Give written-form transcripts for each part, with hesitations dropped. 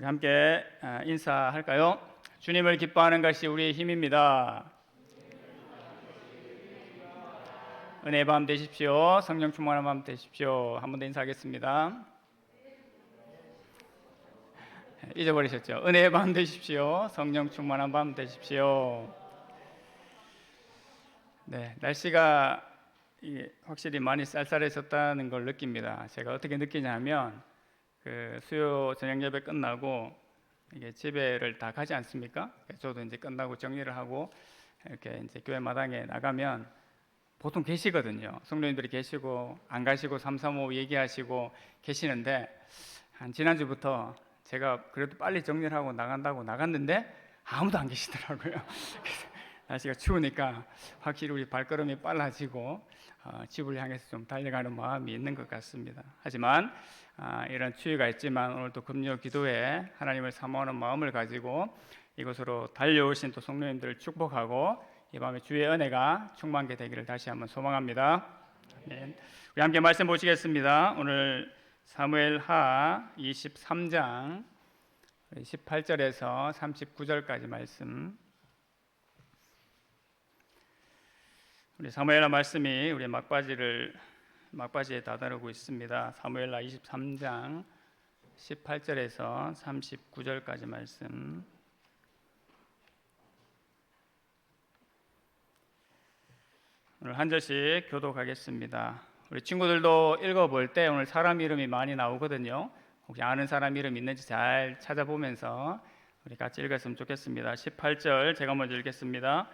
우리 함께 인사할까요? 주님을 기뻐하는 것이 우리의 힘입니다. 은혜의 밤 되십시오. 성령 충만한 밤 되십시오. 한 번 더 인사하겠습니다. 잊어버리셨죠? 은혜의 밤 되십시오. 성령 충만한 밤 되십시오. 네, 날씨가 확실히 많이 쌀쌀해졌다는 걸 느낍니다. 제가 어떻게 느끼냐면 수요 저녁 예배 끝나고 이게 집에를 다 가지 않습니까? 저도 이제 끝나고 정리를 하고 이렇게 이제 교회 마당에 나가면 보통 계시거든요. 성도님들이 계시고 안 가시고 335 얘기하시고 계시는데 한 지난주부터 제가 그래도 빨리 정리를 하고 나간다고 나갔는데 아무도 안 계시더라고요. 날씨가 추우니까 확실히 우리 발걸음이 빨라지고 집을 향해서 좀 달려가는 마음이 있는 것 같습니다. 하지만 이런 추위가 있지만 오늘도 금요 기도에 하나님을 사모하는 마음을 가지고 이곳으로 달려오신 또 성도님들을 축복하고 이 밤에 주의 은혜가 충만케 되기를 다시 한번 소망합니다. 네. 우리 함께 말씀 보시겠습니다. 오늘 사무엘하 23장 18절에서 39절까지 말씀. 우리 사무엘하 말씀이 우리 막바지에 다다르고 있습니다. 사무엘하 23장 18절에서 39절까지 말씀. 오늘 한 절씩 교독하겠습니다. 우리 친구들도 읽어볼 때 오늘 사람 이름이 많이 나오거든요. 혹시 아는 사람 이름 있는지 잘 찾아보면서 우리 같이 읽었으면 좋겠습니다. 18절 제가 먼저 읽겠습니다.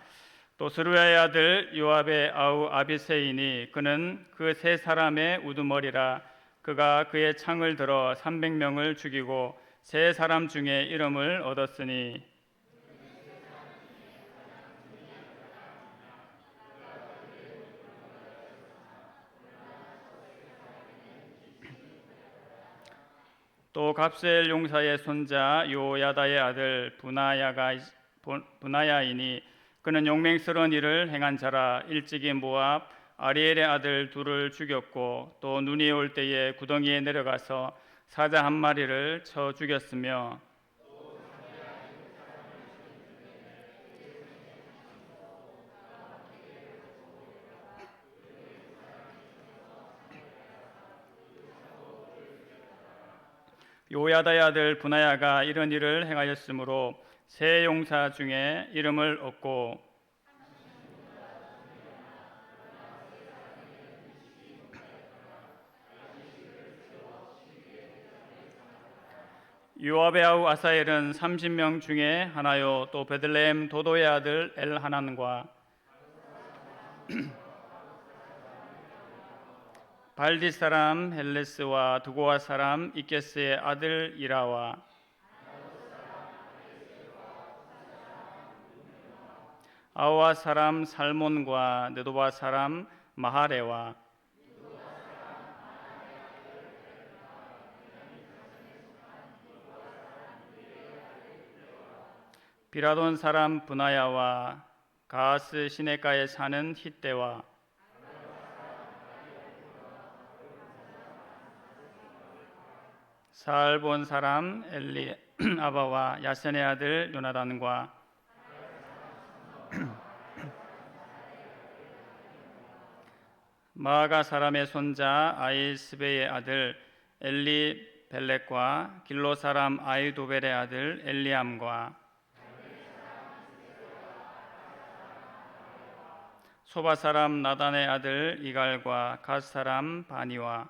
또 스루야의 아들 요압의 아우 아비새이니 그는 그 세 사람의 우두머리라. 그가 그의 창을 들어 300명을 죽이고 세 사람 중에 이름을 얻었으니 또 갑셀 용사의 손자 요야다의 아들 분하야이니 그는 용맹스러운 일을 행한 자라. 일찍이 모압 아리엘의 아들 둘을 죽였고 또 눈이 올 때에 구덩이에 내려가서 사자 한 마리를 쳐 죽였으며 요야다의 아들 분하야가 이런 일을 행하였으므로 세 용사 중에 이름을 얻고 요압의 아우 아사엘은 30명 중에 하나요. 또 베들레헴 도도의 아들 엘하난과 발디 사람 헬레스와 두고아 사람 이케스의 아들 이라와 아와 사람 살몬과 느도바 사람 마하레와 비라돈 사람 분하야와 가스 시내가에 사는 hit대와 살본 사람 엘리아바와 야센의 아들 요나단과 마아가 사람의 손자 아이스베의 아들 엘리벨렉과 길로 사람 아이도벨의 아들 엘리암과 소바 사람 나단의 아들 이갈과 갓 사람 바니와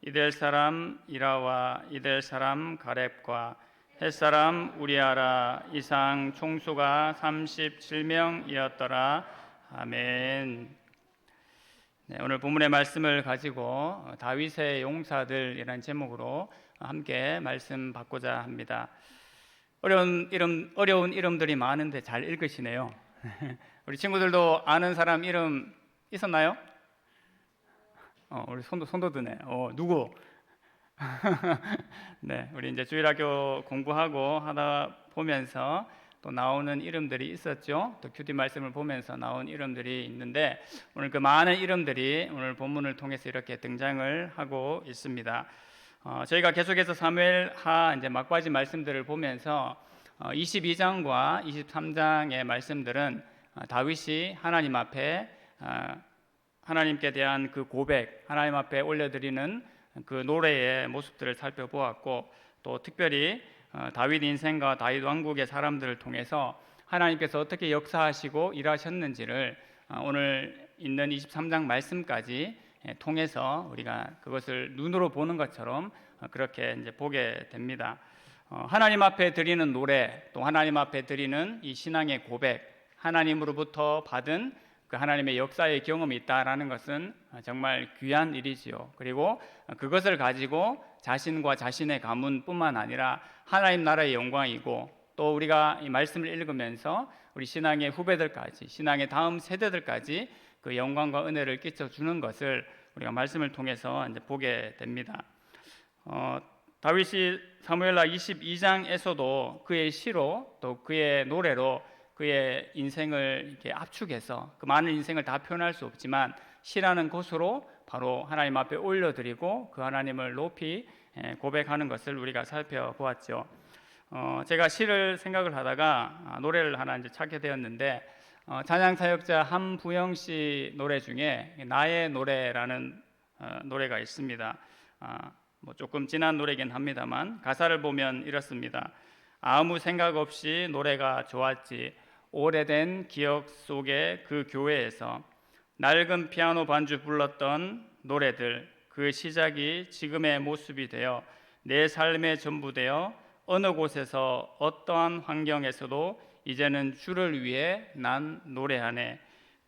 이델 사람 이라와 이델 사람 가렙과 헷 사람 우리아라. 이상 총수가 37명이었더라. 아멘. 네, 오늘 본문의 말씀을 가지고 다윗의 용사들이라는 제목으로 함께 말씀 받고자 합니다. 어려운 이름들이 많은데 잘 읽으시네요. 우리 친구들도 아는 사람 이름 있었나요? 우리 손도 드네. 누구? 네, 우리 이제 주일학교 공부하고 하다 보면서 또 나오는 이름들이 있었죠. 또 큐티 말씀을 보면서 나온 이름들이 있는데 오늘 그 많은 이름들이 오늘 본문을 통해서 이렇게 등장을 하고 있습니다. 저희가 계속해서 사무엘하 이제 막바지 말씀들을 보면서 22장과 23장의 말씀들은 다윗이 하나님 앞에 하나님께 대한 그 고백, 하나님 앞에 올려드리는 그 노래의 모습들을 살펴보았고 또 특별히 다윗 인생과 다윗 왕국의 사람들을 통해서 하나님께서 어떻게 역사하시고 일하셨는지를 오늘 있는 23장 말씀까지 통해서 우리가 그것을 눈으로 보는 것처럼 그렇게 이제 보게 됩니다. 하나님 앞에 드리는 노래, 또 하나님 앞에 드리는 이 신앙의 고백, 하나님으로부터 받은 그 하나님의 역사의 경험이 있다라는 것은 정말 귀한 일이지요. 그리고 그것을 가지고 자신과 자신의 가문뿐만 아니라 하나님 나라의 영광이고 또 우리가 이 말씀을 읽으면서 우리 신앙의 후배들까지, 신앙의 다음 세대들까지 그 영광과 은혜를 끼쳐주는 것을 우리가 말씀을 통해서 이제 보게 됩니다. 다윗이 사무엘하 22장에서도 그의 시로 또 그의 노래로 그의 인생을 이렇게 압축해서 그 많은 인생을 다 표현할 수 없지만 시라는 것으로 바로 하나님 앞에 올려드리고 그 하나님을 높이 고백하는 것을 우리가 살펴보았죠. 제가 시를 생각을 하다가 노래를 하나 이제 찾게 되었는데 찬양 사역자 함부영 씨 노래 중에 나의 노래라는 노래가 있습니다. 뭐 조금 진한 노래긴 합니다만 가사를 보면 이렇습니다. 아무 생각 없이 노래가 좋았지 오래된 기억 속의 그 교회에서 낡은 피아노 반주 불렀던 노래들 그 시작이 지금의 모습이 되어 내 삶의 전부 되어 어느 곳에서 어떠한 환경에서도 이제는 주를 위해 난 노래하네.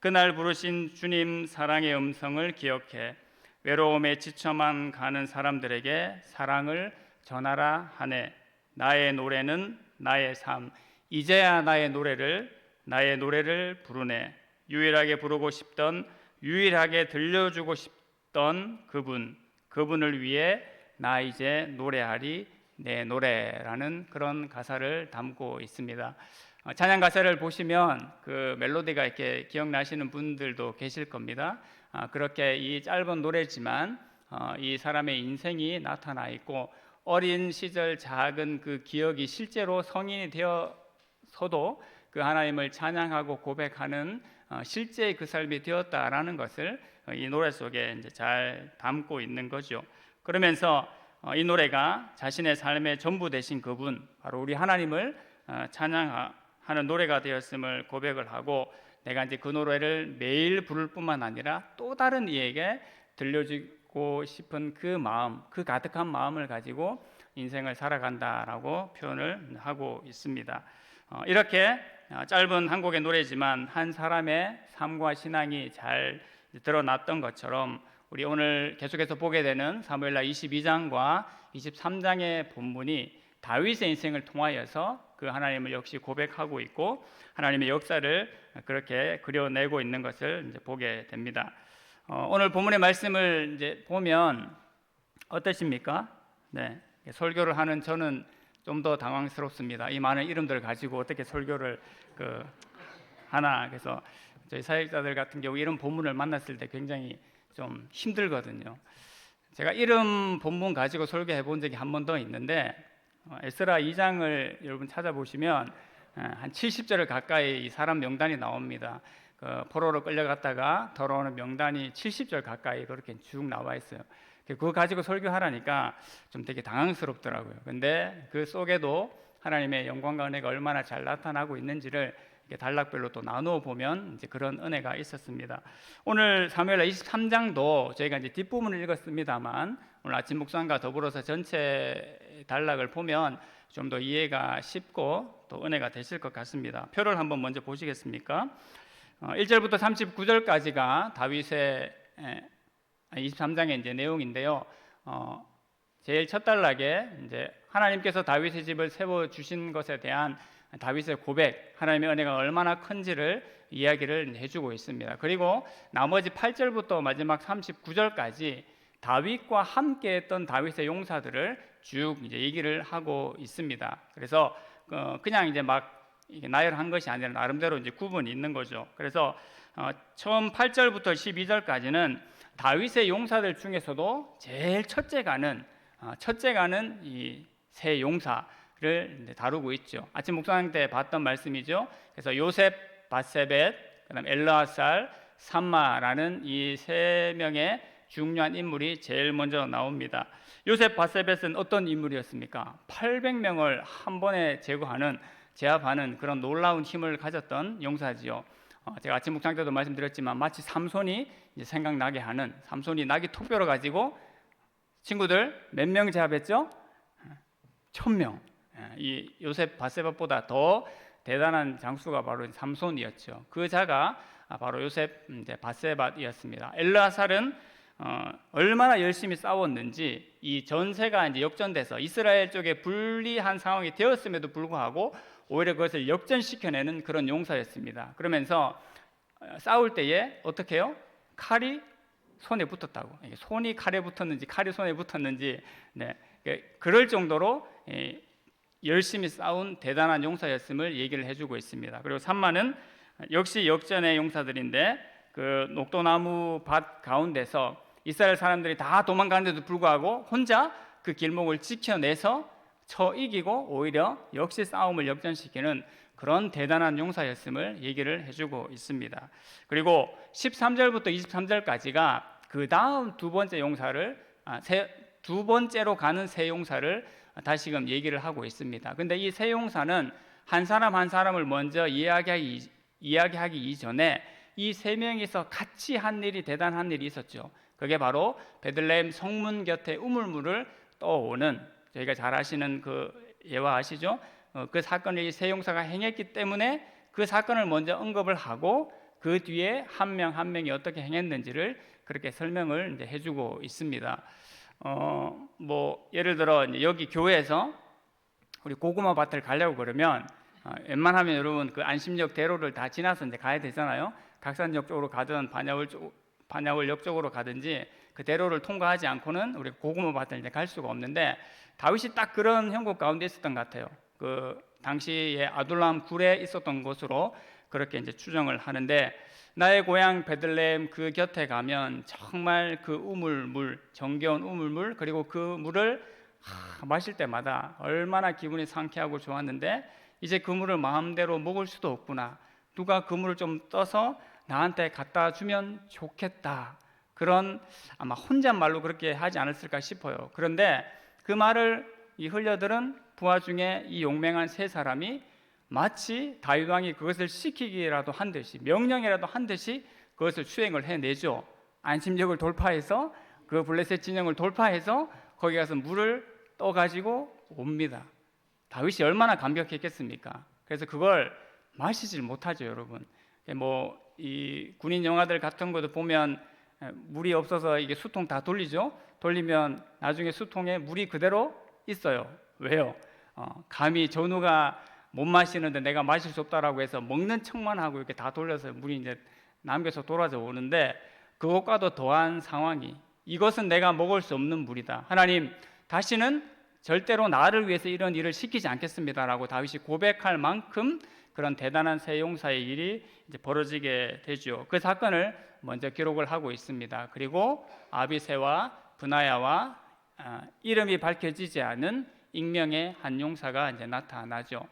그날 부르신 주님 사랑의 음성을 기억해 외로움에 지쳐만 가는 사람들에게 사랑을 전하라 하네. 나의 노래는 나의 삶 이제야 나의 노래를 부르네. 유일하게 부르고 싶던 유일하게 들려주고 싶던 그분을 위해 나 이제 노래하리 내 노래라는 그런 가사를 담고 있습니다. 찬양 가사를 보시면 그 멜로디가 이렇게 기억나시는 분들도 계실 겁니다. 그렇게 이 짧은 노래지만 이 사람의 인생이 나타나 있고 어린 시절 작은 그 기억이 실제로 성인이 되어서도 그 하나님을 찬양하고 고백하는 실제의 그 삶이 되었다라는 것을 이 노래 속에 이제 잘 담고 있는 거죠. 그러면서 이 노래가 자신의 삶의 전부 되신 그분, 바로 우리 하나님을 찬양하는 노래가 되었음을 고백을 하고 내가 이제 그 노래를 매일 부를 뿐만 아니라 또 다른 이에게 들려주고 싶은 그 마음, 그 가득한 마음을 가지고 인생을 살아간다라고 표현을 하고 있습니다. 이렇게 짧은 한 곡의 노래지만 한 사람의 삶과 신앙이 잘 드러났던 것처럼 우리 오늘 계속해서 보게 되는 사무엘하 22장과 23장의 본문이 다윗의 인생을 통하여서 그 하나님을 역시 고백하고 있고 하나님의 역사를 그렇게 그려내고 있는 것을 이제 보게 됩니다. 오늘 본문의 말씀을 이제 보면 어떠십니까? 네, 설교를 하는 저는 좀 더 당황스럽습니다. 이 많은 이름들을 가지고 어떻게 설교를 하나. 그래서 저희 사역자들 같은 경우 이런 본문을 만났을 때 굉장히 좀 힘들거든요. 제가 이름 본문 가지고 설교해 본 적이 한 번 더 있는데 에스라 2장을 여러분 찾아보시면 한 70절을 가까이 이 사람 명단이 나옵니다. 그 포로로 끌려갔다가 돌아오는 명단이 70절 가까이 그렇게 쭉 나와 있어요. 그거 가지고 설교하라니까 좀 되게 당황스럽더라고요. 근데 그 속에도 하나님의 영광과 은혜가 얼마나 잘 나타나고 있는지를 이렇게 단락별로 또 나누어 보면 이제 그런 은혜가 있었습니다. 오늘 사무엘하 23장도 저희가 이제 뒷부분을 읽었습니다만 오늘 아침 묵상과 더불어서 전체 단락을 보면 좀 더 이해가 쉽고 또 은혜가 되실 것 같습니다. 표를 한번 먼저 보시겠습니까? 1절부터 39절까지가 다윗의 23장의 이제 내용인데요. 제일 첫 단락에 이제 하나님께서 다윗의 집을 세워 주신 것에 대한 다윗의 고백, 하나님의 은혜가 얼마나 큰지를 이야기를 해주고 있습니다. 그리고 나머지 8절부터 마지막 39절까지 다윗과 함께했던 다윗의 용사들을 쭉 이제 얘기를 하고 있습니다. 그래서 그냥 이제 막 이게 나열한 것이 아니라 나름대로 이제 구분이 있는 거죠. 그래서 처음 8절부터 12절까지는 다윗의 용사들 중에서도 제일 첫째가는 이 세 용사를 다루고 있죠. 아침 묵상 때 봤던 말씀이죠. 그래서 요셉, 바세벳, 그다음 엘르아살, 삼마라는 이 세 명의 중요한 인물이 제일 먼저 나옵니다. 요셉, 바세벳은 어떤 인물이었습니까? 800명을 한 번에 제압하는 그런 놀라운 힘을 가졌던 용사지요. 제가 아침 묵상 때도 말씀드렸지만 마치 삼손이 이제 생각나게 하는, 삼손이 나귀 톡벼를 가지고 친구들 몇 명 제압했죠? 1000명. 이 요셉 바세바보다 더 대단한 장수가 바로 삼손이었죠. 그 자가 바로 요셉 바세바이었습니다. 엘르아살은 얼마나 열심히 싸웠는지 이 전세가 이제 역전돼서 이스라엘 쪽에 불리한 상황이 되었음에도 불구하고 오히려 그것을 역전시켜내는 그런 용사였습니다. 그러면서 싸울 때에 어떻게 해요? 칼이 손에 붙었다고. 손이 칼에 붙었는지 칼이 손에 붙었는지 그럴 정도로 열심히 싸운 대단한 용사였음을 얘기를 해주고 있습니다. 그리고 삼마는 역시 역전의 용사들인데 그 녹도나무 밭 가운데서 이스라엘 사람들이 다 도망가는데도 불구하고 혼자 그 길목을 지켜내서 이기고 오히려 역시 싸움을 역전시키는 그런 대단한 용사였음을 얘기를 해주고 있습니다. 그리고 13절부터 23절까지가 그 다음 두 번째로 가는 세 용사를 다시금 얘기를 하고 있습니다. 근데 이 세 용사는 한 사람 한 사람을 먼저 이야기하기 이전에 이 세 명이서 같이 한 일이 대단한 일이 있었죠. 그게 바로 베들레헴 성문 곁에 우물물을 떠오는, 저희가 잘 아시는 그 예화 아시죠? 그 사건을 이 세 용사가 행했기 때문에 그 사건을 먼저 언급을 하고 그 뒤에 한 명 한 명이 어떻게 행했는지를 그렇게 설명을 이제 해주고 있습니다. 예를 들어 여기 교회에서 우리 고구마 밭을 가려고 그러면 웬만하면 여러분 그 안심역 대로를 다 지나서 이제 가야 되잖아요. 각산역 쪽으로 가든 반야월역 쪽으로 가든지 그 대로를 통과하지 않고는 우리 고구마 밭을 이제 갈 수가 없는데 다윗이 딱 그런 형국 가운데 있었던 것 같아요. 그 당시에 아둘람 굴에 있었던 곳으로 그렇게 이제 추정을 하는데 나의 고향 베들레헴 그 곁에 가면 정말 그 우물물, 정겨운 우물물, 그리고 그 물을 마실 때마다 얼마나 기분이 상쾌하고 좋았는데 이제 그 물을 마음대로 먹을 수도 없구나. 누가 그 물을 좀 떠서 나한테 갖다 주면 좋겠다. 그런 아마 혼잣말로 그렇게 하지 않았을까 싶어요. 그런데 그 말을 이 흘려들은 부하 중에 이 용맹한 세 사람이 마치 다윗 왕이 그것을 시키기라도 한 듯이, 명령이라도 한 듯이 그것을 수행을 해내죠. 안심역을 돌파해서 그 블레셋 진영을 돌파해서 거기 가서 물을 떠가지고 옵니다. 다윗이 얼마나 감격했겠습니까? 그래서 그걸 마시질 못하죠, 여러분. 이 군인 영화들 같은 것도 보면 물이 없어서 이게 수통 다 돌리죠. 돌리면 나중에 수통에 물이 그대로 있어요. 왜요? 감히 전우가 못 마시는데 내가 마실 수 없다라고 해서 먹는 척만 하고 이렇게 다 돌려서 물이 이제 남겨서 돌아져 오는데 그것과도 더한 상황이, 이것은 내가 먹을 수 없는 물이다. 하나님, 다시는 절대로 나를 위해서 이런 일을 시키지 않겠습니다라고 다윗이 고백할 만큼 그런 대단한 세 용사의 일이 이제 벌어지게 되죠. 그 사건을 먼저 기록을 하고 있습니다. 그리고 아비새와 브나야와 이름이 밝혀지지 않은 익명의 한 용사가 이제 나타나죠.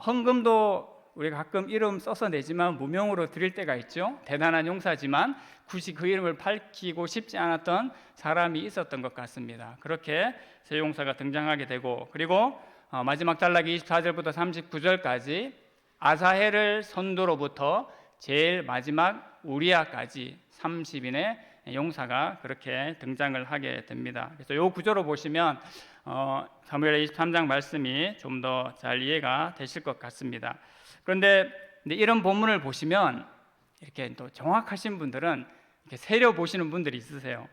헌금도 우리가 가끔 이름 써서 내지만 무명으로 드릴 때가 있죠. 대단한 용사지만 굳이 그 이름을 밝히고 싶지 않았던 사람이 있었던 것 같습니다. 그렇게 세 용사가 등장하게 되고, 그리고 마지막 단락이 24절부터 39절까지 아사헬을 선도로부터 제일 마지막 우리아까지 30인의 용사가 그렇게 등장을 하게 됩니다. 그래서 이 구조로 보시면 사무엘 23장 말씀이 좀 더 잘 이해가 되실 것 같습니다. 그런데 이런 본문을 보시면 이렇게 또 정확하신 분들은 이렇게 세려 보시는 분들이 있으세요.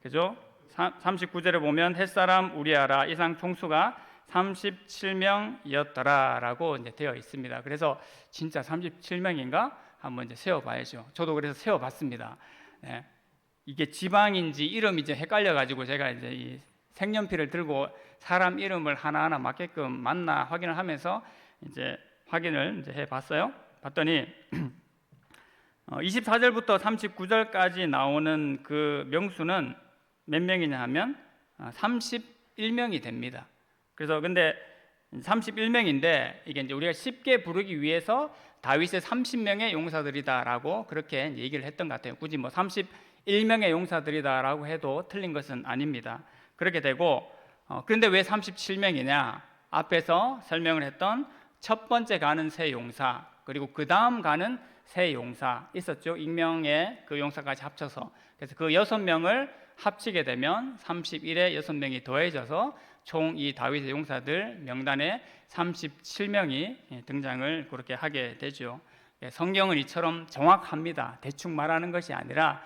그죠? 39절에 보면 햇사람 우리아라 이상 총수가 37명이었더라라고 이제 되어 있습니다. 그래서 진짜 37명인가 한번 이제 세어봐야죠. 저도 그래서 세어봤습니다. 네. 이게 지방인지 이름인지 헷갈려가지고 제가 이제 이 색연필을 들고 사람 이름을 하나하나 맞게끔 맞나 확인을 하면서 이제 확인을 이제 해봤어요. 봤더니 24절부터 39절까지 나오는 그 명수는 몇 명이냐 하면 31명이 됩니다. 그래서 근데 31명인데 이게 이제 우리가 쉽게 부르기 위해서 다윗의 30명의 용사들이다라고 그렇게 얘기를 했던 것 같아요. 굳이 뭐 31명의 용사들이다라고 해도 틀린 것은 아닙니다. 그렇게 되고 그런데 왜 37명이냐? 앞에서 설명을 했던 첫 번째 가는 세 용사, 그리고 그 다음 가는 세 용사 있었죠. 익명의 그 용사까지 합쳐서. 그래서 그 6명을 합치게 되면 31에 6명이 더해져서 총 이 다윗의 용사들 명단에 37명이 등장을 그렇게 하게 되죠. 성경은 이처럼 정확합니다. 대충 말하는 것이 아니라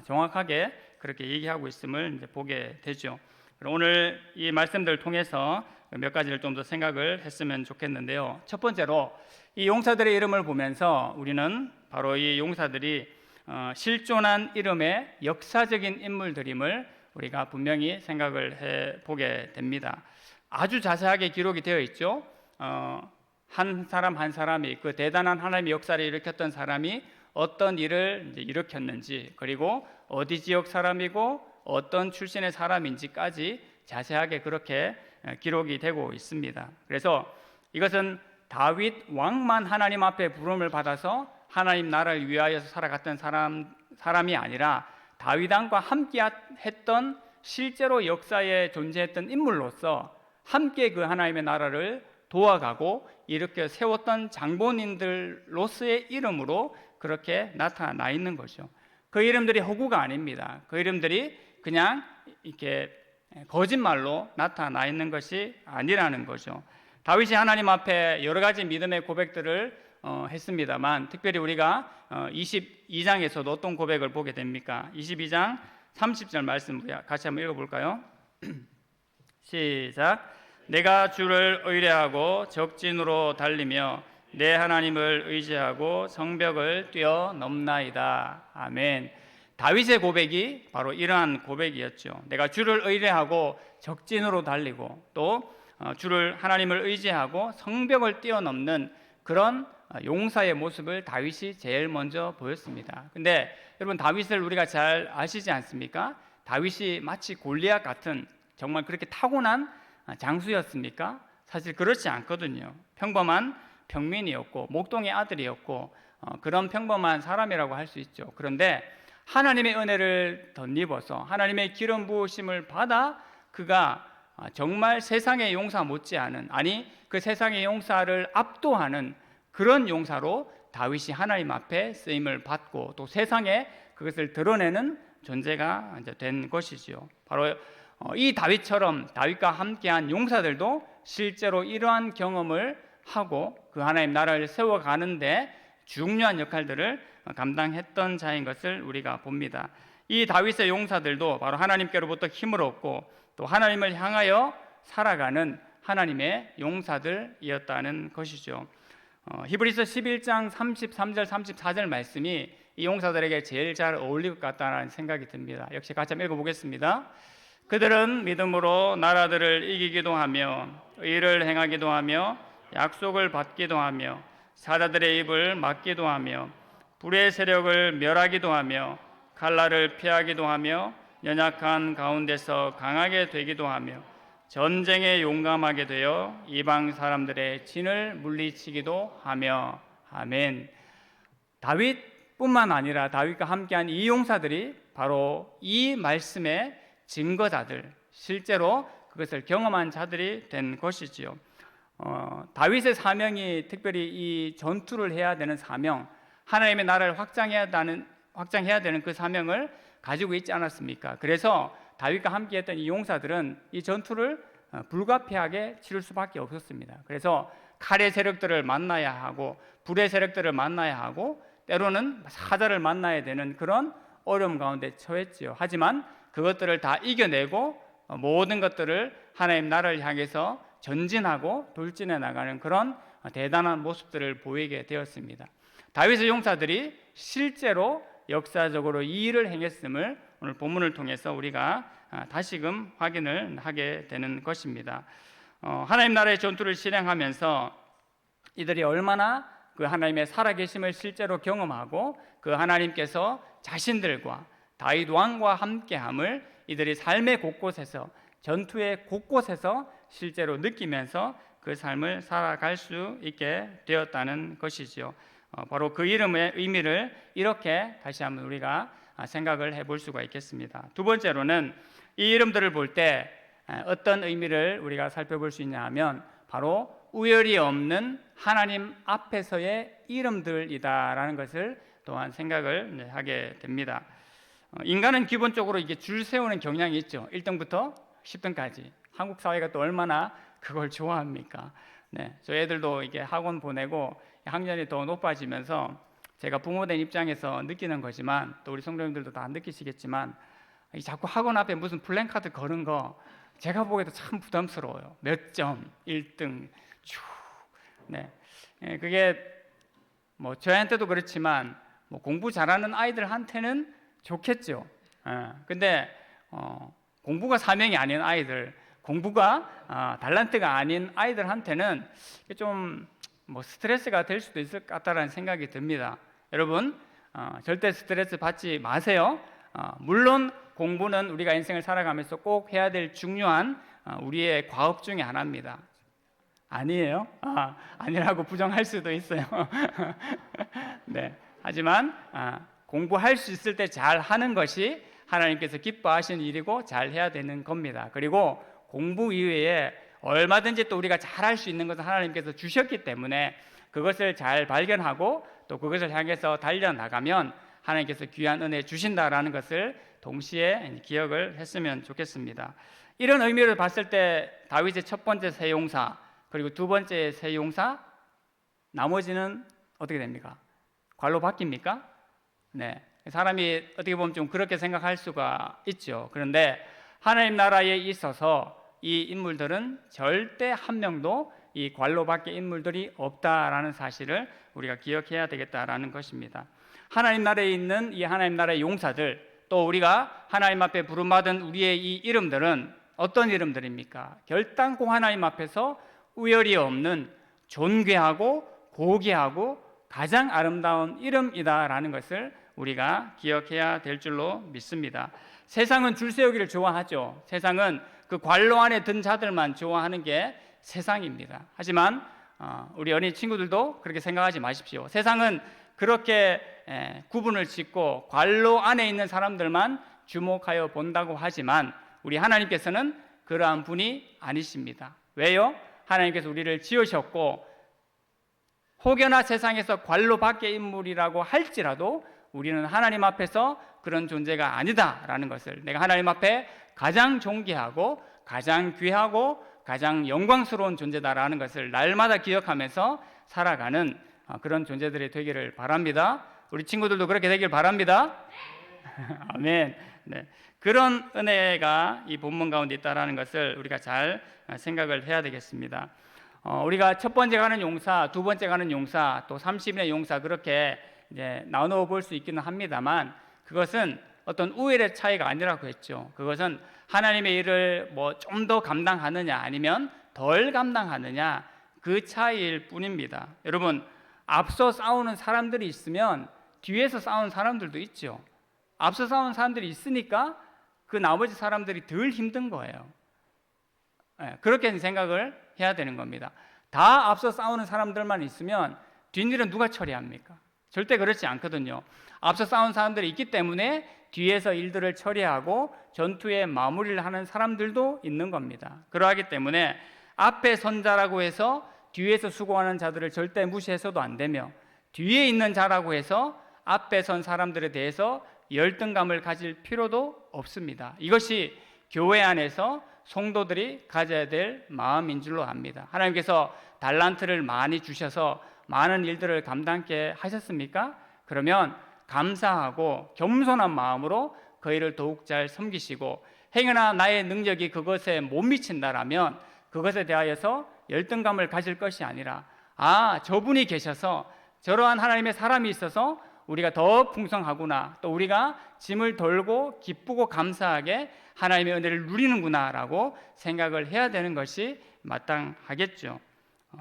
정확하게 그렇게 얘기하고 있음을 이제 보게 되죠. 오늘 이 말씀들을 통해서 몇 가지를 좀 더 생각을 했으면 좋겠는데요. 첫 번째로 이 용사들의 이름을 보면서 우리는 바로 이 용사들이 실존한 이름의 역사적인 인물들임을 우리가 분명히 생각을 해보게 됩니다. 아주 자세하게 기록이 되어 있죠. 한 사람 한 사람이 그 대단한 하나님의 역사를 일으켰던 사람이 어떤 일을 이제 일으켰는지, 그리고 어디 지역 사람이고 어떤 출신의 사람인지까지 자세하게 그렇게 기록이 되고 있습니다. 그래서 이것은 다윗 왕만 하나님 앞에 부름을 받아서 하나님 나라를 위하여서 살아갔던 사람이 아니라 다윗 왕과 함께 했던 실제로 역사에 존재했던 인물로서 함께 그 하나님의 나라를 도와가고 이렇게 세웠던 장본인들로서의 이름으로 그렇게 나타나 있는 거죠. 그 이름들이 허구가 아닙니다. 그 이름들이 그냥 이렇게 거짓말로 나타나 있는 것이 아니라는 거죠. 다윗이 하나님 앞에 여러 가지 믿음의 고백들을 했습니다만, 특별히 우리가 22장에서도 어떤 고백을 보게 됩니까? 22장 30절 말씀 우리 같이 한번 읽어볼까요? 시작. 내가 주를 의뢰하고 적진으로 달리며 내 하나님을 의지하고 성벽을 뛰어넘나이다. 아멘. 다윗의 고백이 바로 이러한 고백이었죠. 내가 주를 의뢰하고 적진으로 달리고 또 주를 하나님을 의지하고 성벽을 뛰어넘는 그런 용사의 모습을 다윗이 제일 먼저 보였습니다. 근데 여러분, 다윗을 우리가 잘 아시지 않습니까? 다윗이 마치 골리앗 같은 정말 그렇게 타고난 장수였습니까? 사실 그렇지 않거든요. 평범한 평민이었고 목동의 아들이었고 그런 평범한 사람이라고 할 수 있죠. 그런데 하나님의 은혜를 덧입어서 하나님의 기름 부으심을 받아 그가 정말 세상의 용사 못지않은, 아니 그 세상의 용사를 압도하는 그런 용사로 다윗이 하나님 앞에 쓰임을 받고 또 세상에 그것을 드러내는 존재가 이제 된 것이지요. 바로 이 다윗처럼 다윗과 함께한 용사들도 실제로 이러한 경험을 하고 그 하나님 나라를 세워가는데 중요한 역할들을 감당했던 자인 것을 우리가 봅니다. 이 다윗의 용사들도 바로 하나님께로부터 힘을 얻고 또 하나님을 향하여 살아가는 하나님의 용사들이었다는 것이죠. 히브리서 11장 33절 34절 말씀이 이 용사들에게 제일 잘 어울릴 것 같다는 생각이 듭니다. 역시 같이 한번 읽어보겠습니다. 그들은 믿음으로 나라들을 이기기도 하며 의를 행하기도 하며 약속을 받기도 하며 사자들의 입을 막기도 하며 불의 세력을 멸하기도 하며 칼날을 피하기도 하며 연약한 가운데서 강하게 되기도 하며 전쟁에 용감하게 되어 이방 사람들의 진을 물리치기도 하며. 아멘. 다윗뿐만 아니라 다윗과 함께한 이 용사들이 바로 이 말씀의 증거자들, 실제로 그것을 경험한 자들이 된 것이지요. 다윗의 사명이 특별히 이 전투를 해야 되는 사명, 하나님의 나라를 확장해야 되는 그 사명을 가지고 있지 않았습니까? 그래서 다윗과 함께했던 이 용사들은 이 전투를 불가피하게 치를 수밖에 없었습니다. 그래서 칼의 세력들을 만나야 하고 불의 세력들을 만나야 하고 때로는 사자를 만나야 되는 그런 어려움 가운데 처했지요. 하지만 그것들을 다 이겨내고 모든 것들을 하나님 나라를 향해서 전진하고 돌진해 나가는 그런 대단한 모습들을 보이게 되었습니다. 다윗의 용사들이 실제로 역사적으로 이 일을 행했음을 오늘 본문을 통해서 우리가 다시금 확인을 하게 되는 것입니다. 하나님 나라의 전투를 실행하면서 이들이 얼마나 그 하나님의 살아계심을 실제로 경험하고 그 하나님께서 자신들과 다윗 왕과 함께함을 이들이 삶의 곳곳에서, 전투의 곳곳에서 실제로 느끼면서 그 삶을 살아갈 수 있게 되었다는 것이지요. 바로 그 이름의 의미를 이렇게 다시 한번 우리가 생각을 해볼 수가 있겠습니다. 두 번째로는 이 이름들을 볼 때 어떤 의미를 우리가 살펴볼 수 있냐 하면 바로 우열이 없는 하나님 앞에서의 이름들이다라는 것을 또한 생각을 하게 됩니다. 인간은 기본적으로 이게 줄 세우는 경향이 있죠. 1등부터 10등까지. 한국 사회가 또 얼마나 그걸 좋아합니까? 네, 저희 애들도 이게 학원 보내고 학년이 더 높아지면서 제가 부모된 입장에서 느끼는 거지만 또 우리 성도님들도 다 느끼시겠지만 자꾸 학원 앞에 무슨 플랜카드 거는 거 제가 보기에도 참 부담스러워요. 몇 점, 1등, 쭉. 네, 그게 뭐 저한테도 그렇지만 뭐 공부 잘하는 아이들한테는 좋겠죠. 근데 공부가 사명이 아닌 아이들, 공부가 달란트가 아닌 아이들한테는 좀 뭐 스트레스가 될 수도 있을 것 같다라는 생각이 듭니다. 여러분 절대 스트레스 받지 마세요. 물론 공부는 우리가 인생을 살아가면서 꼭 해야 될 중요한 우리의 과업 중에 하나입니다. 아니에요? 아니라고 부정할 수도 있어요. 네, 하지만 공부할 수 있을 때 잘 하는 것이 하나님께서 기뻐하시는 일이고 잘 해야 되는 겁니다. 그리고 공부 이외에 얼마든지 또 우리가 잘할 수 있는 것을 하나님께서 주셨기 때문에 그것을 잘 발견하고 또 그것을 향해서 달려나가면 하나님께서 귀한 은혜 주신다라는 것을 동시에 기억을 했으면 좋겠습니다. 이런 의미를 봤을 때 다윗의 첫 번째 세 용사 그리고 두 번째 세 용사, 나머지는 어떻게 됩니까? 관로 바뀝니까? 네, 사람이 어떻게 보면 좀 그렇게 생각할 수가 있죠. 그런데 하나님 나라에 있어서 이 인물들은 절대 한 명도 이 관로 밖의 인물들이 없다라는 사실을 우리가 기억해야 되겠다라는 것입니다. 하나님 나라에 있는 이 하나님 나라의 용사들, 또 우리가 하나님 앞에 부름받은 우리의 이 이름들은 어떤 이름들입니까? 결단코 하나님 앞에서 우열이 없는 존귀하고 고귀하고 가장 아름다운 이름이다라는 것을 우리가 기억해야 될 줄로 믿습니다. 세상은 줄 세우기를 좋아하죠. 세상은 그 관로 안에 든 자들만 좋아하는 게 세상입니다. 하지만 우리 어린 친구들도 그렇게 생각하지 마십시오. 세상은 그렇게 구분을 짓고 관로 안에 있는 사람들만 주목하여 본다고 하지만 우리 하나님께서는 그러한 분이 아니십니다. 왜요? 하나님께서 우리를 지으셨고 혹여나 세상에서 관로 밖의 인물이라고 할지라도 우리는 하나님 앞에서 그런 존재가 아니다라는 것을, 내가 하나님 앞에 가장 존귀하고 가장 귀하고 가장 영광스러운 존재다라는 것을 날마다 기억하면서 살아가는 그런 존재들이 되기를 바랍니다. 우리 친구들도 그렇게 되길 바랍니다. 아멘. 네. 그런 은혜가 이 본문 가운데 있다라는 것을 우리가 잘 생각을 해야 되겠습니다. 우리가 첫 번째 가는 용사, 두 번째 가는 용사, 또 30인의 용사 그렇게 이제 나누어 볼 수 있기는 합니다만 그것은 어떤 우열의 차이가 아니라고 했죠. 그것은 하나님의 일을 뭐 좀 더 감당하느냐 아니면 덜 감당하느냐 그 차이일 뿐입니다. 여러분, 앞서 싸우는 사람들이 있으면 뒤에서 싸우는 사람들도 있죠. 앞서 싸우는 사람들이 있으니까 그 나머지 사람들이 덜 힘든 거예요. 그렇게 생각을 해야 되는 겁니다. 다 앞서 싸우는 사람들만 있으면 뒷일은 누가 처리합니까? 절대 그렇지 않거든요. 앞서 싸운 사람들이 있기 때문에 뒤에서 일들을 처리하고 전투의 마무리를 하는 사람들도 있는 겁니다. 그러하기 때문에 앞에 선 자라고 해서 뒤에서 수고하는 자들을 절대 무시해서도 안 되며 뒤에 있는 자라고 해서 앞에 선 사람들에 대해서 열등감을 가질 필요도 없습니다. 이것이 교회 안에서 성도들이 가져야 될 마음인 줄로 압니다. 하나님께서 달란트를 많이 주셔서 많은 일들을 감당케 하셨습니까? 그러면 감사하고 겸손한 마음으로 그 일을 더욱 잘 섬기시고 행여나 나의 능력이 그것에 못 미친다라면 그것에 대하여서 열등감을 가질 것이 아니라 저분이 계셔서 저러한 하나님의 사람이 있어서 우리가 더 풍성하구나, 또 우리가 짐을 덜고 기쁘고 감사하게 하나님의 은혜를 누리는구나 라고 생각을 해야 되는 것이 마땅하겠죠.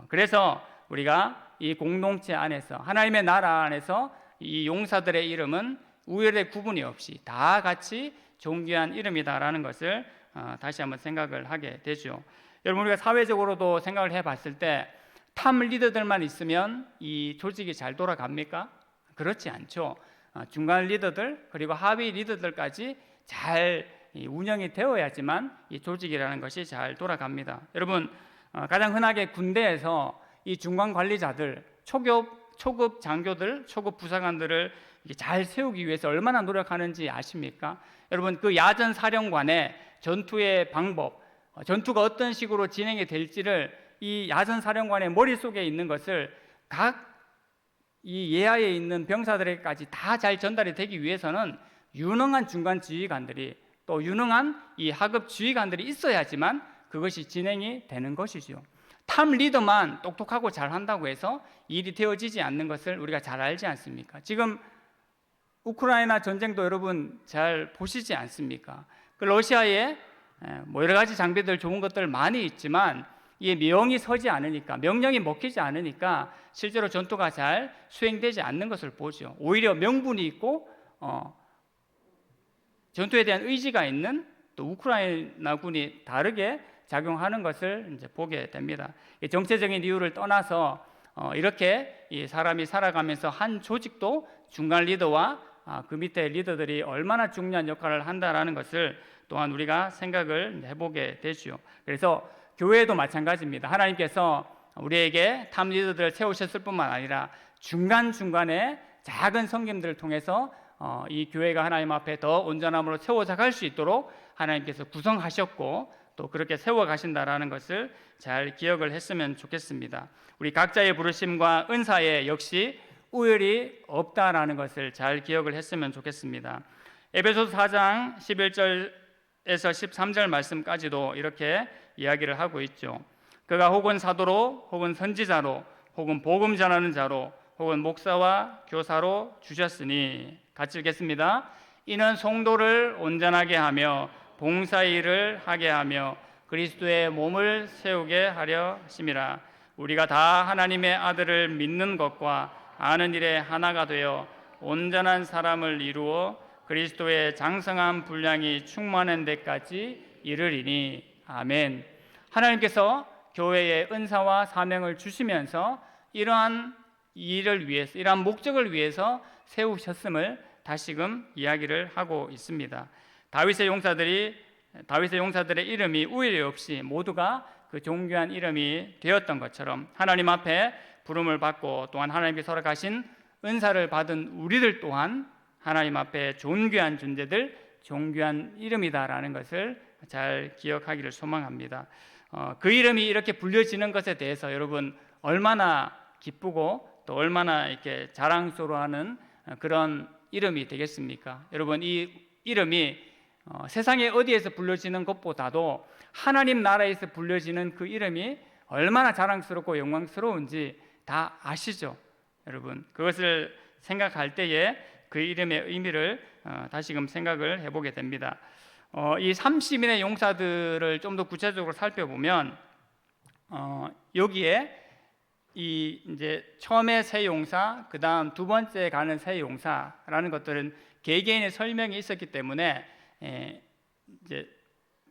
그래서 우리가 이 공동체 안에서, 하나님의 나라 안에서 이 용사들의 이름은 우열의 구분이 없이 다 같이 존귀한 이름이다라는 것을 다시 한번 생각을 하게 되죠. 여러분, 우리가 사회적으로도 생각을 해봤을 때 탑 리더들만 있으면 이 조직이 잘 돌아갑니까? 그렇지 않죠. 중간 리더들 그리고 하위 리더들까지 잘 운영이 되어야지만 이 조직이라는 것이 잘 돌아갑니다. 여러분, 가장 흔하게 군대에서 이 중간 관리자들, 초급 장교들, 초급 부사관들을 잘 세우기 위해서 얼마나 노력하는지 아십니까? 여러분, 그 야전 사령관의 전투의 방법, 전투가 어떤 식으로 진행이 될지를 이 야전 사령관의 머릿속에 있는 것을 각 이 예하에 있는 병사들에게까지 다 잘 전달이 되기 위해서는 유능한 중간 지휘관들이, 또 유능한 이 하급 지휘관들이 있어야지만 그것이 진행이 되는 것이죠. 탑 리더만 똑똑하고 잘한다고 해서 일이 되어지지 않는 것을 우리가 잘 알지 않습니까? 지금 우크라이나 전쟁도 여러분 잘 보시지 않습니까? 그 러시아에 뭐 여러 가지 장비들 좋은 것들 많이 있지만 이게 명이 서지 않으니까, 명령이 먹히지 않으니까 실제로 전투가 잘 수행되지 않는 것을 보죠. 오히려 명분이 있고 전투에 대한 의지가 있는 또 우크라이나군이 다르게 작용하는 것을 이제 보게 됩니다. 정체적인 이유를 떠나서 이렇게 이 사람이 살아가면서 한 조직도 중간 리더와 그 밑에 리더들이 얼마나 중요한 역할을 한다라는 것을 또한 우리가 생각을 해보게 되죠. 그래서 교회도 마찬가지입니다. 하나님께서 우리에게 탑 리더들을 세우셨을 뿐만 아니라 중간중간에 작은 성김들을 통해서 이 교회가 하나님 앞에 더 온전함으로 세워져 갈 수 있도록 하나님께서 구성하셨고 또 그렇게 세워가신다라는 것을 잘 기억을 했으면 좋겠습니다. 우리 각자의 부르심과 은사에 역시 우열이 없다라는 것을 잘 기억을 했으면 좋겠습니다. 에베소서 4장 11절에서 13절 말씀까지도 이렇게 이야기를 하고 있죠. 그가 혹은 사도로, 혹은 선지자로, 혹은 복음 전하는 자로, 혹은 목사와 교사로 주셨으니, 같이 읽겠습니다. 이는 성도를 온전하게 하며 봉사의 일을 하게 하며 그리스도의 몸을 세우게 하려 하심이라. 우리가 다 하나님의 아들을 믿는 것과 아는 일에 하나가 되어 온전한 사람을 이루어 그리스도의 장성한 분량이 충만한 데까지 이르리니. 아멘. 하나님께서 교회에 은사와 사명을 주시면서 이러한 일을 위해서, 이러한 목적을 위해서 세우셨음을 다시금 이야기를 하고 있습니다. 다윗의 용사들의 이름이 우열이 없이 모두가 그 존귀한 이름이 되었던 것처럼 하나님 앞에 부름을 받고 또한 하나님께서 허락하신 은사를 받은 우리들 또한 하나님 앞에 존귀한 존재들, 존귀한 이름이다라는 것을 잘 기억하기를 소망합니다. 그 이름이 이렇게 불려지는 것에 대해서 여러분 얼마나 기쁘고 또 얼마나 이렇게 자랑스러워하는 그런 이름이 되겠습니까? 여러분, 이 이름이 세상에 어디에서 불려지는 것보다도 하나님 나라에서 불려지는 그 이름이 얼마나 자랑스럽고 영광스러운지 다 아시죠? 여러분, 그것을 생각할 때에 그 이름의 의미를 다시금 생각을 해보게 됩니다. 이 30인의 용사들을 좀 더 구체적으로 살펴보면 여기에 이 이제 처음에 세 용사, 그 다음 두 번째 가는 세 용사라는 것들은 개개인의 설명이 있었기 때문에 이제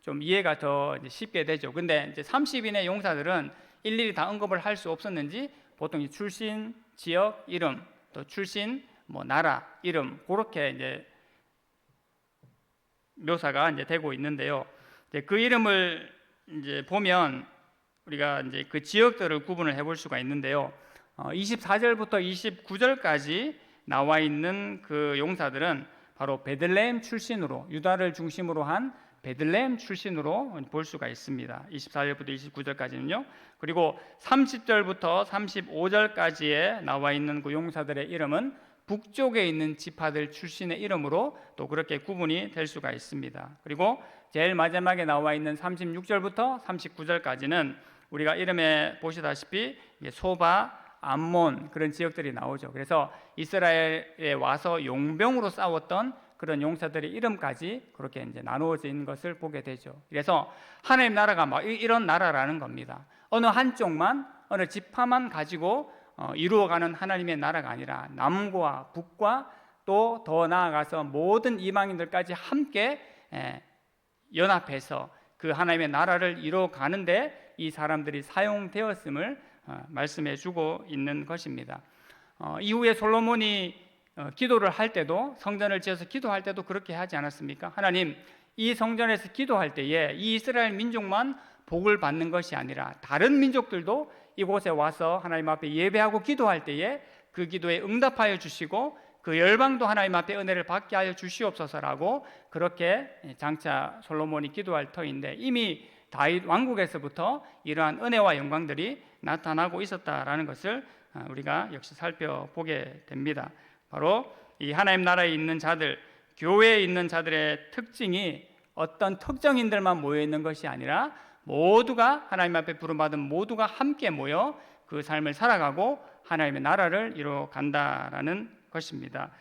좀 이해가 더 쉽게 되죠. 근데 이제 30인의 용사들은 일일이 다 언급을 할 수 없었는지 보통 이 출신 지역 이름, 또 출신 뭐 나라 이름 그렇게 이제 묘사가 이제 되고 있는데요. 이제 그 이름을 이제 보면 우리가 이제 그 지역들을 구분을 해볼 수가 있는데요. 24절부터 29절까지 나와 있는 그 용사들은 바로 베들레헴 출신으로, 유다를 중심으로 한 베들레헴 출신으로 볼 수가 있습니다. 24절부터 29절까지는요. 그리고 30절부터 35절까지에 나와 있는 그 용사들의 이름은 북쪽에 있는 지파들 출신의 이름으로 또 그렇게 구분이 될 수가 있습니다. 그리고 제일 마지막에 나와 있는 36절부터 39절까지는 우리가 이름에 보시다시피 소바, 암몬 그런 지역들이 나오죠. 그래서 이스라엘에 와서 용병으로 싸웠던 그런 용사들의 이름까지 그렇게 이제 나누어져 있는 것을 보게 되죠. 그래서 하나님 나라가 막 이런 나라라는 겁니다. 어느 한쪽만, 어느 지파만 가지고 이루어가는 하나님의 나라가 아니라 남과 북과 또 더 나아가서 모든 이방인들까지 함께 연합해서 그 하나님의 나라를 이루어가는데 이 사람들이 사용되었음을 말씀해 주고 있는 것입니다. 이후에 솔로몬이 기도를 할 때도, 성전을 지어서 기도할 때도 그렇게 하지 않았습니까? 하나님, 이 성전에서 기도할 때에 이 이스라엘 민족만 복을 받는 것이 아니라 다른 민족들도 이곳에 와서 하나님 앞에 예배하고 기도할 때에 그 기도에 응답하여 주시고 그 열방도 하나님 앞에 은혜를 받게 하여 주시옵소서라고 그렇게 장차 솔로몬이 기도할 터인데, 이미 다윗 왕국에서부터 이러한 은혜와 영광들이 나타나고 있었다라는 것을 우리가 역시 살펴보게 됩니다. 바로 이 하나님 나라에 있는 자들, 교회에 있는 자들의 특징이 어떤 특정인들만 모여 있는 것이 아니라 모두가, 하나님 앞에 부름받은 모두가 함께 모여 그 삶을 살아가고 하나님의 나라를 이루어 간다라는 것입니다.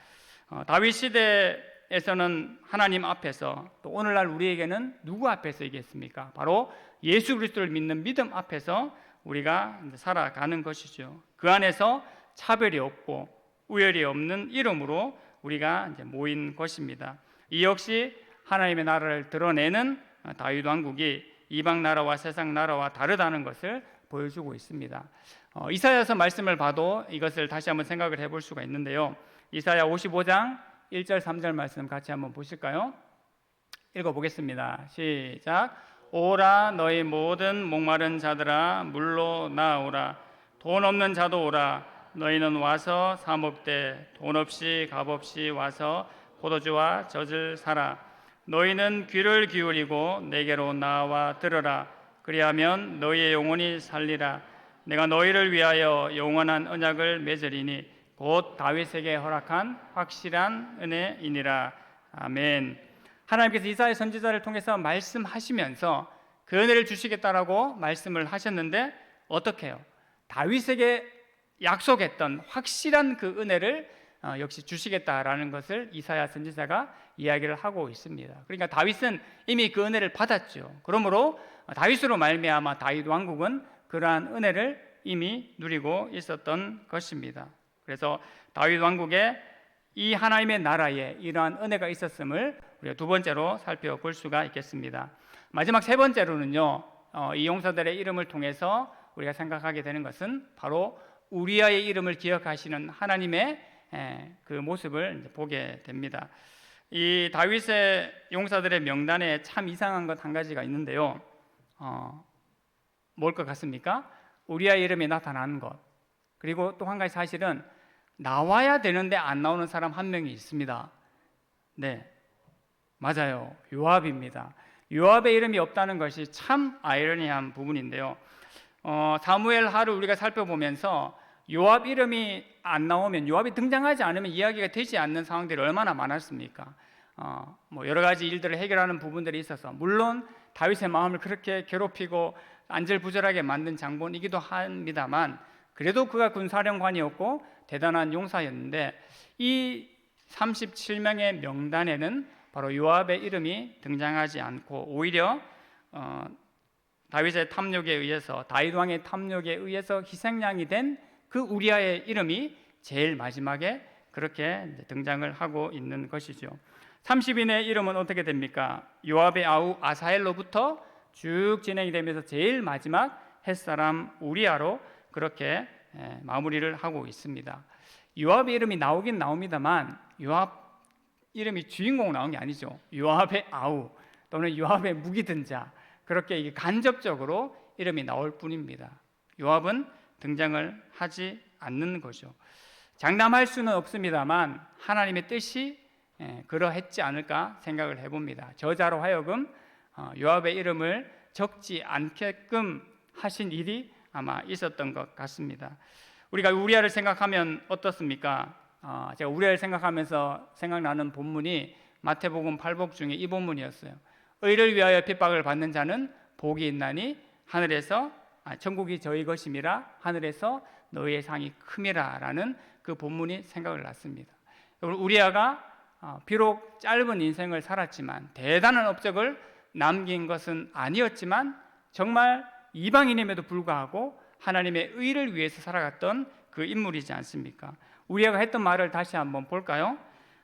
다윗 시대에서는 하나님 앞에서, 또 오늘날 우리에게는 누구 앞에서 이겠습니까? 바로 예수 그리스도를 믿는 믿음 앞에서 우리가 살아가는 것이죠. 그 안에서 차별이 없고 우열이 없는 이름으로 우리가 이제 모인 것입니다. 이 역시 하나님의 나라를 드러내는 다윗 왕국이 이방 나라와 세상 나라와 다르다는 것을 보여주고 있습니다. 이사야서 말씀을 봐도 이것을 다시 한번 생각을 해볼 수가 있는데요. 이사야 55장 1절 3절 말씀 같이 한번 보실까요? 읽어보겠습니다. 시작. 오라 너희 모든 목마른 자들아 물로 나오라. 돈 없는 자도 오라. 너희는 와서 사 먹되 돈 없이 값 없이 와서 포도주와 젖을 사라. 너희는 귀를 기울이고 내게로 나와 들으라. 그리하면 너희의 영혼이 살리라. 내가 너희를 위하여 영원한 언약을 맺으리니 곧 다윗에게 허락한 확실한 은혜이니라. 아멘. 하나님께서 이사야 선지자를 통해서 말씀하시면서 그 은혜를 주시겠다라고 말씀을 하셨는데 어떻게 해요? 다윗에게 약속했던 확실한 그 은혜를 역시 주시겠다라는 것을 이사야 선지자가 이야기를 하고 있습니다. 그러니까 다윗은 이미 그 은혜를 받았죠. 그러므로 다윗으로 말미암아 다윗 왕국은 그러한 은혜를 이미 누리고 있었던 것입니다. 그래서 다윗 왕국에 이 하나님의 나라에 이러한 은혜가 있었음을 우리가 두 번째로 살펴볼 수가 있겠습니다. 마지막 세 번째로는요, 이 용사들의 이름을 통해서 우리가 생각하게 되는 것은 바로 우리아의 이름을 기억하시는 하나님의 그 모습을 보게 됩니다. 이 다윗의 용사들의 명단에 참 이상한 것 한 가지가 있는데요. 뭘 것 같습니까? 우리아의 이름이 나타나는 것. 그리고 또 한 가지 사실은 나와야 되는데 안 나오는 사람 한 명이 있습니다. 네, 맞아요. 요압입니다. 요압의 이름이 없다는 것이 참 아이러니한 부분인데요. 사무엘 하를 우리가 살펴보면서 요압 이름이 안 나오면, 요압이 등장하지 않으면 이야기가 되지 않는 상황들이 얼마나 많았습니까? 뭐 여러 가지 일들을 해결하는 부분들이 있어서, 물론 다윗의 마음을 그렇게 괴롭히고 안절부절하게 만든 장본이기도 합니다만, 그래도 그가 군사령관이었고 대단한 용사였는데 이 37명의 명단에는 바로 요압의 이름이 등장하지 않고 오히려 다윗의 탐욕에 의해서, 다윗 왕의 탐욕에 의해서 희생양이 된 그 우리아의 이름이 제일 마지막에 그렇게 등장을 하고 있는 것이죠. 30인의 이름은 어떻게 됩니까? 요압의 아우 아사엘로부터 쭉 진행이 되면서 제일 마지막 햇사람 우리아로 그렇게 마무리를 하고 있습니다. 요압의 이름이 나오긴 나옵니다만 요압 이름이 주인공 나온 게 아니죠. 요압의 아우 또는 요압의 무기 든 자, 그렇게 간접적으로 이름이 나올 뿐입니다. 요압은 등장을 하지 않는 거죠. 장담할 수는 없습니다만 하나님의 뜻이 그러했지 않을까 생각을 해봅니다. 저자로 하여금 요압의 이름을 적지 않게끔 하신 일이 아마 있었던 것 같습니다. 우리가 우리아를 생각하면 어떻습니까? 제가 우리아를 생각하면서 생각나는 본문이 마태복음 8복 중에 이 본문이었어요. 의를 위하여 핍박을 받는 자는 복이 있나니 하늘에서 천국이 저희 것임이라 하늘에서 너희의 상이 큼이라 라는 그 본문이 생각을 났습니다. 우리아가 비록 짧은 인생을 살았지만 대단한 업적을 남긴 것은 아니었지만 정말 이방인임에도 불구하고 하나님의 의를 위해서 살아갔던 그 인물이지 않습니까? 우리아가 했던 말을 다시 한번 볼까요?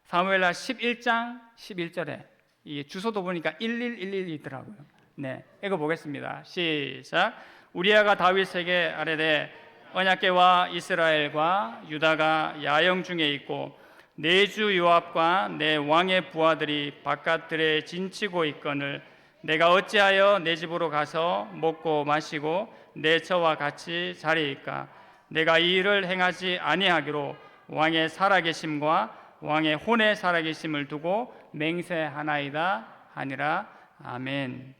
사무엘하 11장 11절에 이 주소도 보니까 1111이더라고요. 네, 읽어보겠습니다. 시작. 우리아가 다윗에게 아뢰되 언약궤와 이스라엘과 유다가 야영 중에 있고 내 주 요압과 내 왕의 부하들이 바깥들에 진치고 있거늘 내가 어찌하여 내 집으로 가서 먹고 마시고 내 처와 같이 자리일까? 내가 이 일을 행하지 아니하기로 왕의 살아계심과 왕의 혼의 살아계심을 두고 맹세하나이다 하니라. 아멘.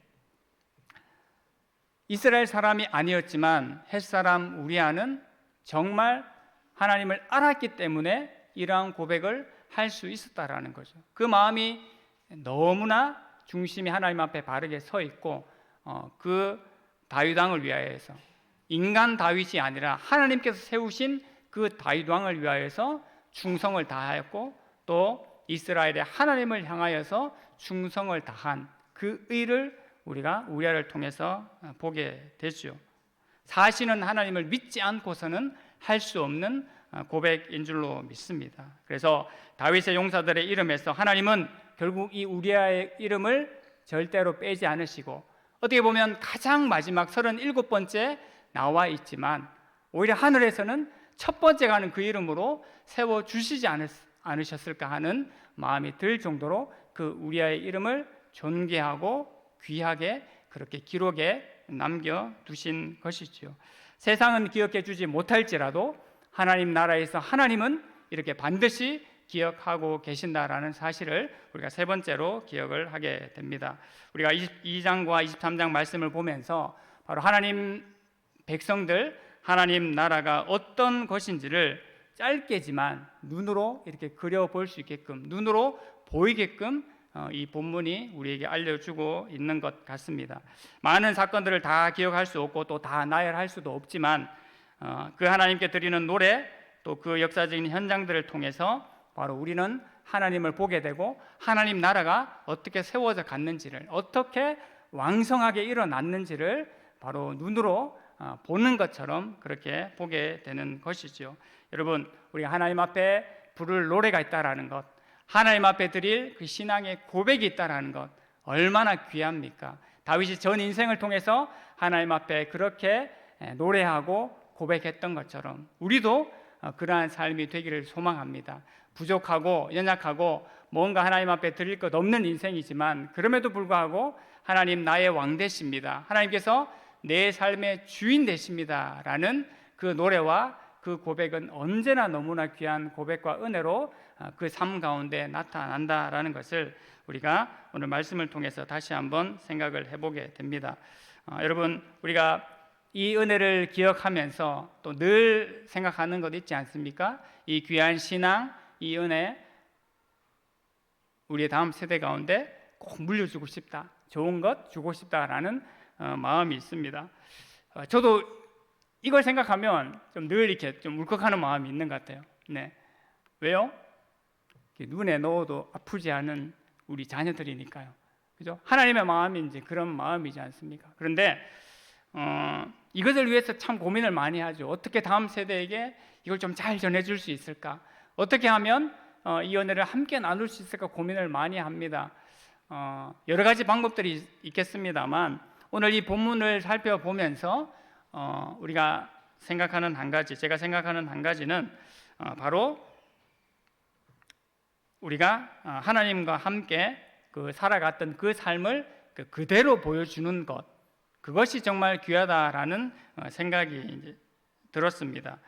이스라엘 사람이 아니었지만 햇사람 우리아는 정말 하나님을 알았기 때문에 이러한 고백을 할 수 있었다라는 거죠. 그 마음이 너무나 중심이 하나님 앞에 바르게 서 있고 그 다윗 왕을 위하여서 인간 다윗이 아니라 하나님께서 세우신 그 다윗 왕을 위하여서 충성을 다하였고 또 이스라엘의 하나님을 향하여서 충성을 다한 그 의를 우리가 우리아를 통해서 보게 되죠. 사실은 하나님을 믿지 않고서는 할 수 없는 고백인 줄로 믿습니다. 그래서 다윗의 용사들의 이름에서 하나님은 결국 이 우리아의 이름을 절대로 빼지 않으시고 어떻게 보면 가장 마지막 37번째 나와 있지만 오히려 하늘에서는 첫 번째 가는 그 이름으로 세워주시지 않으셨을까 하는 마음이 들 정도로 그 우리아의 이름을 존귀하고 귀하게 그렇게 기록에 남겨두신 것이지요. 세상은 기억해 주지 못할지라도 하나님 나라에서 하나님은 이렇게 반드시 기억하고 계신다라는 사실을 우리가 세 번째로 기억을 하게 됩니다. 우리가 22장과 23장 말씀을 보면서 바로 하나님 백성들, 하나님 나라가 어떤 것인지를 짧게지만 눈으로 이렇게 그려볼 수 있게끔, 눈으로 보이게끔 이 본문이 우리에게 알려주고 있는 것 같습니다. 많은 사건들을 다 기억할 수 없고 또 다 나열할 수도 없지만 그 하나님께 드리는 노래 또 그 역사적인 현장들을 통해서 바로 우리는 하나님을 보게 되고 하나님 나라가 어떻게 세워져 갔는지를, 어떻게 왕성하게 일어났는지를 바로 눈으로 보는 것처럼 그렇게 보게 되는 것이죠. 여러분, 우리가 하나님 앞에 부를 노래가 있다라는 것, 하나님 앞에 드릴 그 신앙의 고백이 있다라는 것 얼마나 귀합니까? 다윗이 전 인생을 통해서 하나님 앞에 그렇게 노래하고 고백했던 것처럼 우리도 그러한 삶이 되기를 소망합니다. 부족하고 연약하고 뭔가 하나님 앞에 드릴 것 없는 인생이지만 그럼에도 불구하고 하나님 나의 왕 되십니다, 하나님께서 내 삶의 주인 되십니다 라는 그 노래와 그 고백은 언제나 너무나 귀한 고백과 은혜로 그 삶 가운데 나타난다라는 것을 우리가 오늘 말씀을 통해서 다시 한번 생각을 해보게 됩니다. 여러분, 우리가 이 은혜를 기억하면서 또 늘 생각하는 것 있지 않습니까? 이 귀한 신앙, 이 은혜 우리의 다음 세대 가운데 꼭 물려주고 싶다, 좋은 것 주고 싶다라는 마음이 있습니다. 저도 이걸 생각하면 좀 늘 이렇게 좀 울컥하는 마음이 있는 것 같아요. 네. 왜요? 눈에 넣어도 아프지 않은 우리 자녀들이니까요. 그죠? 하나님의 마음이 이제 그런 마음이지 않습니까? 그런데 이것을 위해서 참 고민을 많이 하죠. 어떻게 다음 세대에게 이걸 좀 잘 전해줄 수 있을까? 어떻게 하면 이 은혜를 함께 나눌 수 있을까 고민을 많이 합니다. 여러 가지 방법들이 있겠습니다만 오늘 이 본문을 살펴보면서 우리가 생각하는 한 가지, 제가 생각하는 한 가지는 바로 우리가 하나님과 함께 그 살아갔던 그 삶을 그대로 보여주는 것, 그것이 정말 귀하다라는 생각이 이제 들었습니다.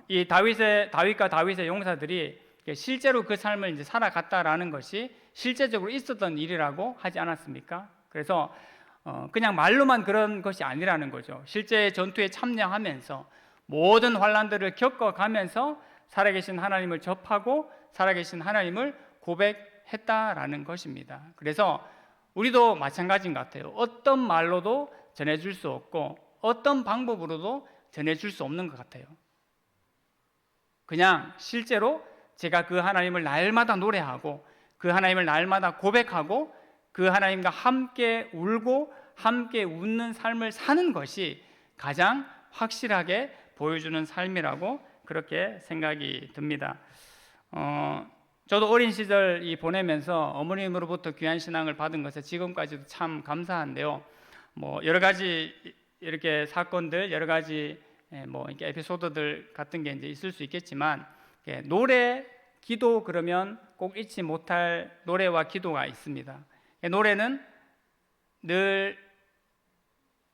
이 다윗과 다윗의 용사들이 실제로 그 삶을 이제 살아갔다라는 것이 실제적으로 있었던 일이라고 하지 않았습니까? 그래서 그냥 말로만 그런 것이 아니라는 거죠. 실제 전투에 참여하면서 모든 환난들을 겪어가면서 살아계신 하나님을 접하고 살아계신 하나님을 고백했다라는 것입니다. 그래서 우리도 마찬가지인 것 같아요. 어떤 말로도 전해줄 수 없고 어떤 방법으로도 전해줄 수 없는 것 같아요. 그냥 실제로 제가 그 하나님을 날마다 노래하고 그 하나님을 날마다 고백하고 그 하나님과 함께 울고 함께 웃는 삶을 사는 것이 가장 확실하게 보여주는 삶이라고 그렇게 생각이 듭니다. 저도 어린 시절 보내면서 어머님으로부터 귀한 신앙을 받은 것에 지금까지도 참 감사한데요. 뭐 여러 가지 이렇게 사건들, 여러 가지 뭐 이렇게 에피소드들 같은 게 이제 있을 수 있겠지만, 노래, 기도 그러면 꼭 잊지 못할 노래와 기도가 있습니다. 노래는 늘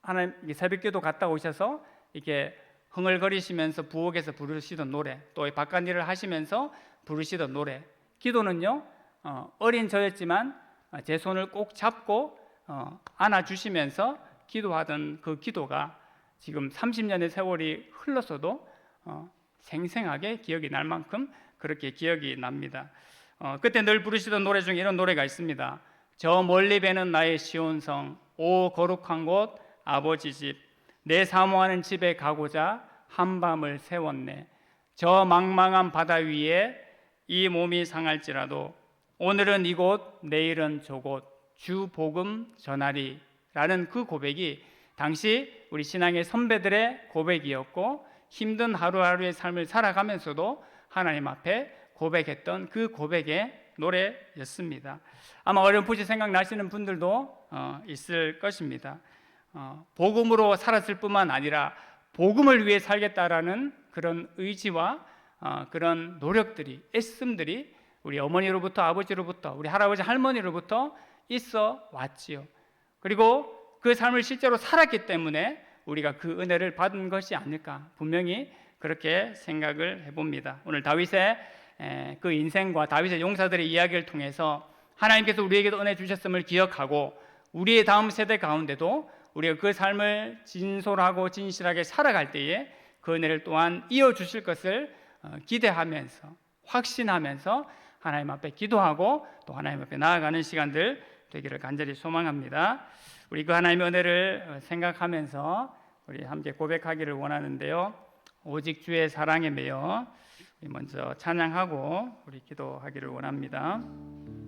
하나님 새벽기도 갔다 오셔서 이렇게 흥얼거리시면서 부엌에서 부르시던 노래, 또 바깥 일을 하시면서 부르시던 노래. 기도는요, 어린 저였지만 제 손을 꼭 잡고 안아주시면서 기도하던 그 기도가 지금 30년의 세월이 흘렀어도 생생하게 기억이 날 만큼 그렇게 기억이 납니다. 그때 늘 부르시던 노래 중에 이런 노래가 있습니다. 저 멀리 배는 나의 시온성, 오 거룩한 곳 아버지 집, 내 사모하는 집에 가고자 한밤을 세웠네. 저 망망한 바다 위에 이 몸이 상할지라도 오늘은 이곳 내일은 저곳 주 복음 전하리 라는 그 고백이 당시 우리 신앙의 선배들의 고백이었고, 힘든 하루하루의 삶을 살아가면서도 하나님 앞에 고백했던 그 고백의 노래였습니다. 아마 어렴풋이 생각나시는 분들도 있을 것입니다. 복음으로 살았을 뿐만 아니라 복음을 위해 살겠다라는 그런 의지와 그런 노력들이, 애씀들이 우리 어머니로부터, 아버지로부터, 우리 할아버지 할머니로부터 있어 왔지요. 그리고 그 삶을 실제로 살았기 때문에 우리가 그 은혜를 받은 것이 아닐까, 분명히 그렇게 생각을 해봅니다. 오늘 다윗의 그 인생과 다윗의 용사들의 이야기를 통해서 하나님께서 우리에게도 은혜 주셨음을 기억하고, 우리의 다음 세대 가운데도 우리가 그 삶을 진솔하고 진실하게 살아갈 때에 그 은혜를 또한 이어주실 것을 기대하면서, 확신하면서 하나님 앞에 기도하고 또 하나님 앞에 나아가는 시간들 되기를 간절히 소망합니다. 우리 그 하나님의 은혜를 생각하면서 우리 함께 고백하기를 원하는데요. 오직 주의 사랑에 매여 먼저 찬양하고 우리 기도하기를 원합니다.